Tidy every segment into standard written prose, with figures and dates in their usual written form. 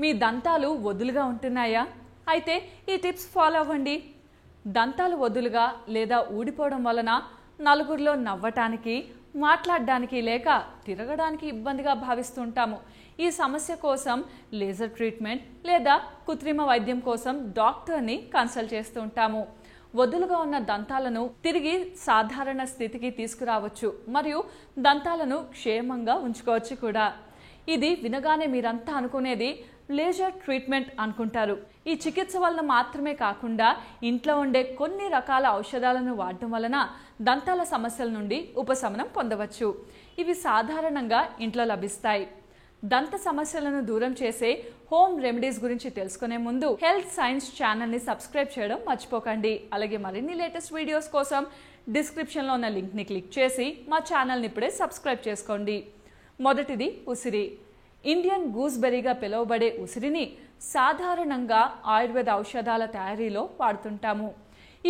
మీ దంతాలు వదులుగా ఉంటున్నాయా? అయితే ఈ టిప్స్ ఫాలో అవ్వండి. దంతాలు వదులుగా లేదా ఊడిపోవడం వలన నలుగురిలో నవ్వటానికి, మాట్లాడడానికి లేక తిరగడానికి ఇబ్బందిగా భావిస్తుంటాము. ఈ సమస్య కోసం లేజర్ ట్రీట్మెంట్ లేదా కృత్రిమ వైద్యం కోసం డాక్టర్ని కన్సల్ట్ చేస్తూ ఉంటాము. వదులుగా ఉన్న దంతాలను తిరిగి సాధారణ స్థితికి తీసుకురావచ్చు మరియు దంతాలను క్షేమంగా ఉంచుకోవచ్చు కూడా. ఇది వినగానే మీరంతా అనుకునేది లేజర్ ట్రీట్మెంట్ అనుకుంటారు. ఈ చికిత్స వలన మాత్రమే కాకుండా ఇంట్లో ఉండే కొన్ని రకాల ఔషధాలను వాడటం వలన దంతాల సమస్యల నుండి ఉపశమనం పొందవచ్చు. ఇవి సాధారణంగా ఇంట్లో లభిస్తాయి. దంత సమస్యలను దూరం చేసే హోమ్ రెమెడీస్ గురించి తెలుసుకునే ముందు హెల్త్ సైన్స్ ఛానల్ని సబ్స్క్రైబ్ చేయడం మర్చిపోకండి. అలాగే మరిన్ని లేటెస్ట్ వీడియోస్ కోసం డిస్క్రిప్షన్లో ఉన్న లింక్ని క్లిక్ చేసి మా ఛానల్ని ఇప్పుడే సబ్స్క్రైబ్ చేసుకోండి. మొదటిది ఉసిరి. ఇండియన్ గూస్బెర్రీగా పిలువబడే ఉసిరిని సాధారణంగా ఆయుర్వేద ఔషధాల తయారీలో వాడుతుంటాము.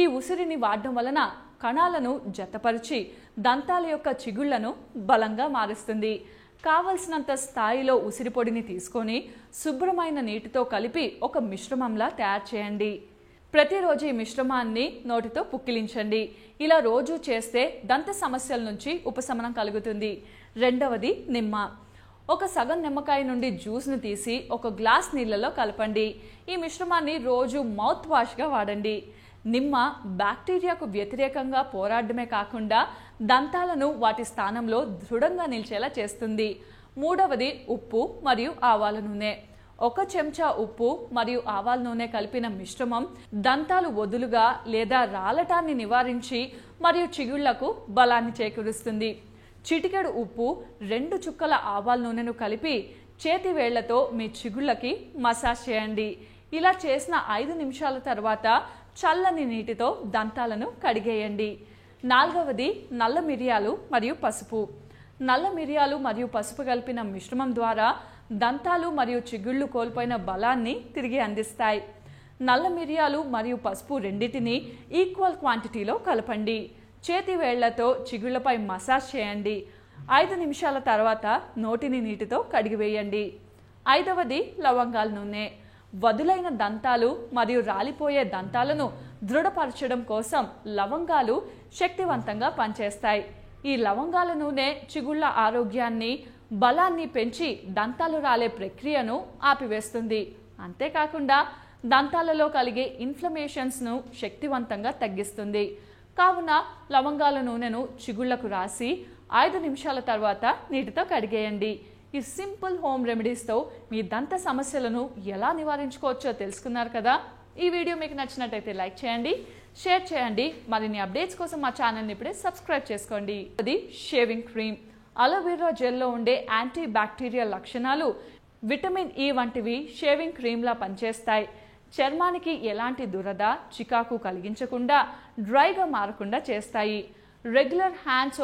ఈ ఉసిరిని వాడడం వలన కణాలను జతపరిచి దంతాల యొక్క చిగుళ్లను బలంగా మారుస్తుంది. కావలసినంత స్థాయిలో ఉసిరి పొడిని తీసుకొని శుభ్రమైన నీటితో కలిపి ఒక మిశ్రమంలా తయారు చేయండి. ప్రతిరోజు ఈ మిశ్రమాన్ని నోటితో పుక్కిలించండి. ఇలా రోజు చేస్తే దంత సమస్యల నుంచి ఉపశమనం కలుగుతుంది. రెండవది నిమ్మ. ఒక సగం నిమ్మకాయ నుండి జ్యూస్ను తీసి ఒక గ్లాస్ నీళ్ళలో కలపండి. ఈ మిశ్రమాన్ని రోజు మౌత్ వాష్గా వాడండి. నిమ్మ బ్యాక్టీరియాకు వ్యతిరేకంగా పోరాడమే కాకుండా దంతాలను వాటి స్థానంలో దృఢంగా నిలిచేలా చేస్తుంది. మూడవది ఉప్పు మరియు ఆవాల నూనె. ఒక చెంచా ఉప్పు మరియు ఆవాల నూనె కలిపిన మిశ్రమం దంతాలు వదులుగా లేదా రాలటాన్ని నివారించి మరియు చిగుళ్లకు బలాన్ని చేకూరుస్తుంది. చిటికెడు ఉప్పు, 2 చుక్కల ఆవాల నూనెను కలిపి చేతి వేళ్లతో మీ చిగుళ్ళకి మసాజ్ చేయండి. ఇలా చేసిన 5 నిమిషాల తర్వాత చల్లని నీటితో దంతాలను కడిగేయండి. నాలుగవది నల్ల మిరియాలు మరియు పసుపు. నల్ల మిరియాలు మరియు పసుపు కలిపిన మిశ్రమం ద్వారా దంతాలు మరియు చిగుళ్ళు కోల్పోయిన బలాన్ని తిరిగి అందిస్తాయి. నల్ల మిరియాలు మరియు పసుపు రెండింటిని ఈక్వల్ క్వాంటిటీలో కలపండి. చేతి వేళ్లతో చిగుళ్లపై మసాజ్ చేయండి. 5 నిమిషాల తర్వాత నోటిని నీటితో కడిగివేయండి. ఐదవది లవంగాల నూనె. వదులైన దంతాలు మరియు రాలిపోయే దంతాలను దృఢపరచడం కోసం లవంగాలు శక్తివంతంగా పనిచేస్తాయి. ఈ లవంగాల నూనె చిగుళ్ల ఆరోగ్యాన్ని, బలాన్ని పెంచి దంతాలు రాలే ప్రక్రియను ఆపివేస్తుంది. అంతేకాకుండా దంతాలలో కలిగే ఇన్ఫ్లమేషన్స్ను శక్తివంతంగా తగ్గిస్తుంది. కావున లవంగాల నూనెను చిగుళ్లకు రాసి 5 నిమిషాల తర్వాత నీటితో కడిగేయండి. ఈ సింపుల్ హోమ్ రెమెడీస్తో మీ దంత సమస్యలను ఎలా నివారించుకోవచ్చో తెలుసుకున్నారు కదా. ఈ వీడియో మీకు నచ్చినట్టయితే లైక్ చేయండి, షేర్ చేయండి. మరిన్ని అప్డేట్స్ కోసం మా ఛానల్ని ఇప్పుడే సబ్స్క్రైబ్ చేసుకోండి. అది షేవింగ్ క్రీమ్. అలోవెరా జెల్లో ఉండే యాంటీ బ్యాక్టీరియల్ లక్షణాలు విటమిన్ E వంటివి షేవింగ్ క్రీమ్లా పనిచేస్తాయి. చర్మానికి ఎలాంటి దురద, చికాకు కలిగించకుండా డ్రైగా మారకుండా చేస్తాయి. Regular hand soap